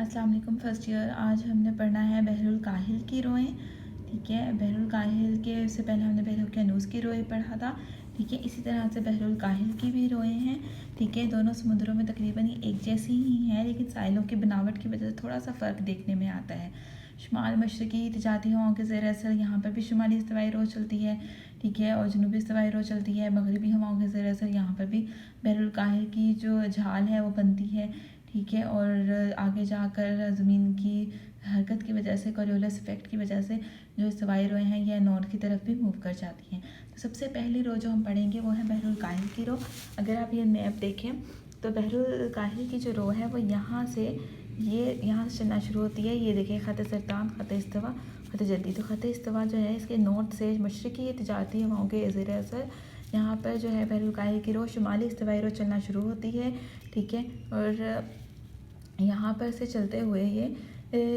अस्सलाम वालेकुम first year. आज हमने पढ़ना है बहरुल काहिल की रोएं। ठीक है, बहरुल काहिल के से पहले हमने बहरुल कैनूस की रोएं पढ़ा था। ठीक है, इसी तरह से बहरुल काहिल की भी रोएं हैं। ठीक है, दोनों समुद्रों में तकरीबन एक जैसी ही हैं, लेकिन साहिलों की बनावट की वजह से थोड़ा सा फ़र्क देखने में आता है। शुमाल मशरकी तजाती हवाओं के ज़ेर असर यहाँ पर भी शुमाली इस्तवाई रो चलती है। ठीक है, और जनूबी इस्तवाई रो चलती है। मगरबी हवाओं के ज़ेर असर यहाँ पर भी बहरुल काहिल की जो झाल है वो बनती है। ठीक है, और आगे जाकर ज़मीन की हरकत की वजह से, कोरियोलिस इफेक्ट की वजह से जो इस्तवाई रोएं हैं ये नॉर्थ की तरफ भी मूव कर जाती हैं। तो सबसे पहली रो जो हम पढ़ेंगे वो है बहरुल काहिल की रो। अगर आप ये मैप देखें तो बहरुल काहिल की जो रो है वो यहाँ से चलना शुरू होती है। ये देखिए, ख़त सरतान, ख़त इस्तवा, ख़त जद्दी। तो ख़त इस्तवा जो है इसके नॉर्थ से मशरक़ी तजारती हवाओं के ज़ेर असर यहाँ पर जो है बहरुल काहिल की रो शुमाली इस्तवाई रो चलना शुरू होती है। ठीक है, और यहाँ पर से चलते हुए ये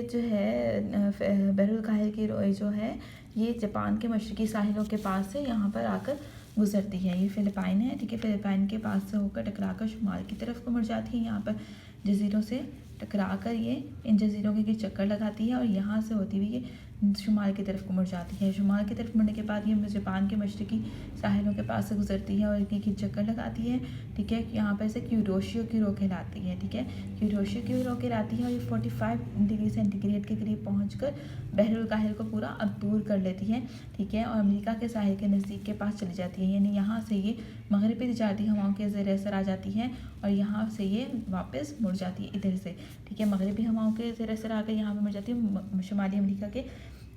जो है बहरुल काहिल की रो जो है ये जापान के मशरक़ी साहिलों के पास से यहाँ पर आकर गुजरती है। ये फ़िलिपाइन है। ठीक है, फ़िलिपाइन के पास से होकर टकरा कर शुमाल की तरफ को मुड़ जाती है। यहाँ पर जज़ीरों से टकरा कर ये इन जज़ीरों के चक्कर लगाती है और यहाँ से होती हुई ये शुमाल की तरफ को मुड़ जाती है। शुमाल की तरफ मुड़ने के बाद ये जापान के मशरक़ी साहिलों के पास से गुजरती है और इनकी चक्कर लगाती है। ठीक है, यहाँ पर इसे क्यूरोशियो की रो कहलाती है। ठीक है, क्यूरोशियो की रो कहलाती है और ये 45 डिग्री सेंटीग्रेड के करीब पहुँचकर बहरुल काहिल को पूरा अबूर कर लेती है। ठीक है, और अमेरिका के साहिल के नज़दीक के पास चली जाती है, यानी यहाँ से ये मगरबी तजारती हवाओं के ज़ेर असर आ जाती है और यहाँ से ये वापस मुड़ जाती है इधर से। ठीक है, मगरबी हवाओं के ज़ेर असर आकर यहाँ पर मुड़ जाती है, शुमाली अमेरिका के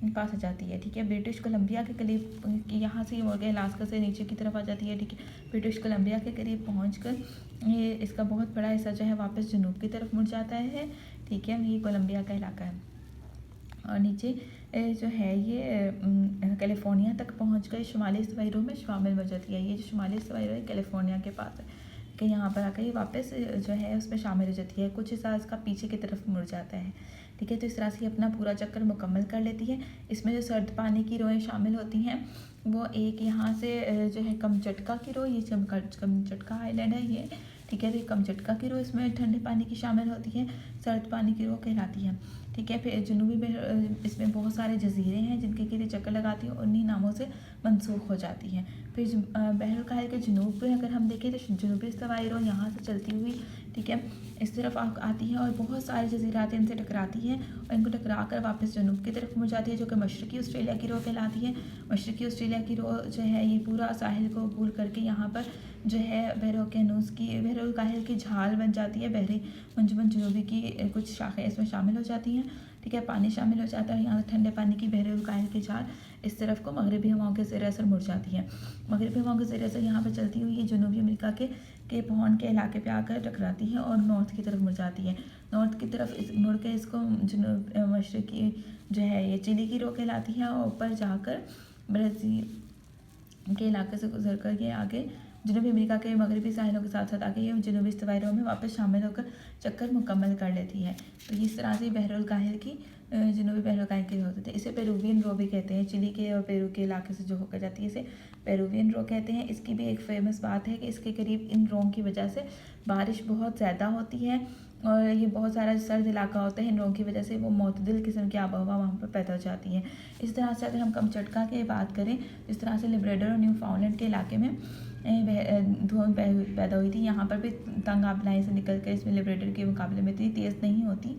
पास आ जाती है। ठीक है, ब्रिटिश कोलंबिया के करीब यहाँ से मुड़ के अलास्का से नीचे की तरफ आ जाती है। ठीक है, ब्रिटिश कोलंबिया के करीब पहुँचकर ये इसका बहुत बड़ा हिस्सा जो है वापस जनूब की तरफ मुड़ जाता है। ठीक है, ये कोलंबिया का इलाका है और नीचे जो है ये कैलिफोर्निया तक पहुँचकर शुमाली इस्तवाई रो में शामिल हो जाती है। ये जो शुमाली इस्तवाई रो है कैलिफोर्निया के पास है कि यहाँ पर आकर ये वापस जो है उसमें शामिल हो जाती है। कुछ हिस्सा इसका पीछे की तरफ मुड़ जाता है। ठीक है, तो इस तरह से ये अपना पूरा चक्कर मुकम्मल कर लेती है। इसमें जो सर्द पानी की रोएं शामिल होती हैं वो एक यहाँ से जो है कमचटका की रो, ये कमचटका आइलैंड है ये। ठीक है, तो ये कमचटका की रो इसमें ठंडे पानी की शामिल होती है, सर्द पानी की रो कहलाती है। ठीक है, फिर जनूबी इसमें बहुत सारे जजीरे हैं जिनके लिए चक्कर लगाती है, उन्हीं नामों से मनसूख हो जाती हैं। फिर बहरुल काहिल के जनूब में अगर हम देखें तो जनूबी इस्तवाई रो यहाँ से चलती हुई, ठीक है, इस तरफ आती है और बहुत सारे जजीरात इनसे टकराती हैं और इनको टकरा कर वापस जनूब की तरफ मुड़ जाती है, जो कि मशरक़ी ऑस्ट्रेलिया की रो कहलाती है। मशरक़ी ऑस्ट्रेलिया की रो जो है ये पूरा साहिल को अबूर करके यहाँ पर जो है बहरुल काहिल की झाल बन जाती है। बहरी अंजुमन जनूबी की कुछ शाखें इसमें शामिल हो जाती हैं। ठीक है, पानी शामिल हो जाता है, यहाँ से ठंडे पानी की बहरुल काहिल की झाल इस तरफ को मगरबी हवाओं के ज़ेर असर मुड़ जाती है। मगरबी हवाओं के ज़ेर असर यहाँ पर चलती हुई ये जनूबी अमेरिका के केप हॉर्न के इलाके पे आकर टकराती है और नॉर्थ की तरफ मुड़ जाती है। नॉर्थ की तरफ मुड़ के इसको जनूब मशरक़ी जो है ये चिली की रो कहलाती है और ऊपर जाकर ब्राज़ील के इलाके से गुजर कर ये आगे जनूबी अमेरिका के मगरबी साहिलों के साथ साथ आके ये जनूबी इस्तवाई रो में वापस शामिल होकर चक्कर मुकम्मल कर लेती है। तो इस तरह से बहरुल काहिल की जनूबी बहरुल काहिल की रो होती है। इसे पेरुवियन रो भी कहते हैं, चिली के और पेरू के इलाके से जो होकर जाती है इसे पेरुवियन रो कहते हैं। इसकी भी एक फेमस बात है कि इसके करीब इन रो की वजह से बारिश बहुत ज़्यादा होती है और ये बहुत सारा सर्द इलाका होता है। इन रोग की वजह से वो मुतदिल किस्म की आबो हवा वहाँ पर पैदा हो जाती है। इस तरह से अगर हम कमचटका की बात करें, इस तरह से लिब्रेडर और न्यू फाउंडलैंड के इलाके में धुंध पैदा हुई थी। यहाँ पर भी तंग आबलाई से निकल कर इसमें लिब्रेडर के मुकाबले में इतनी तेज़ नहीं होती,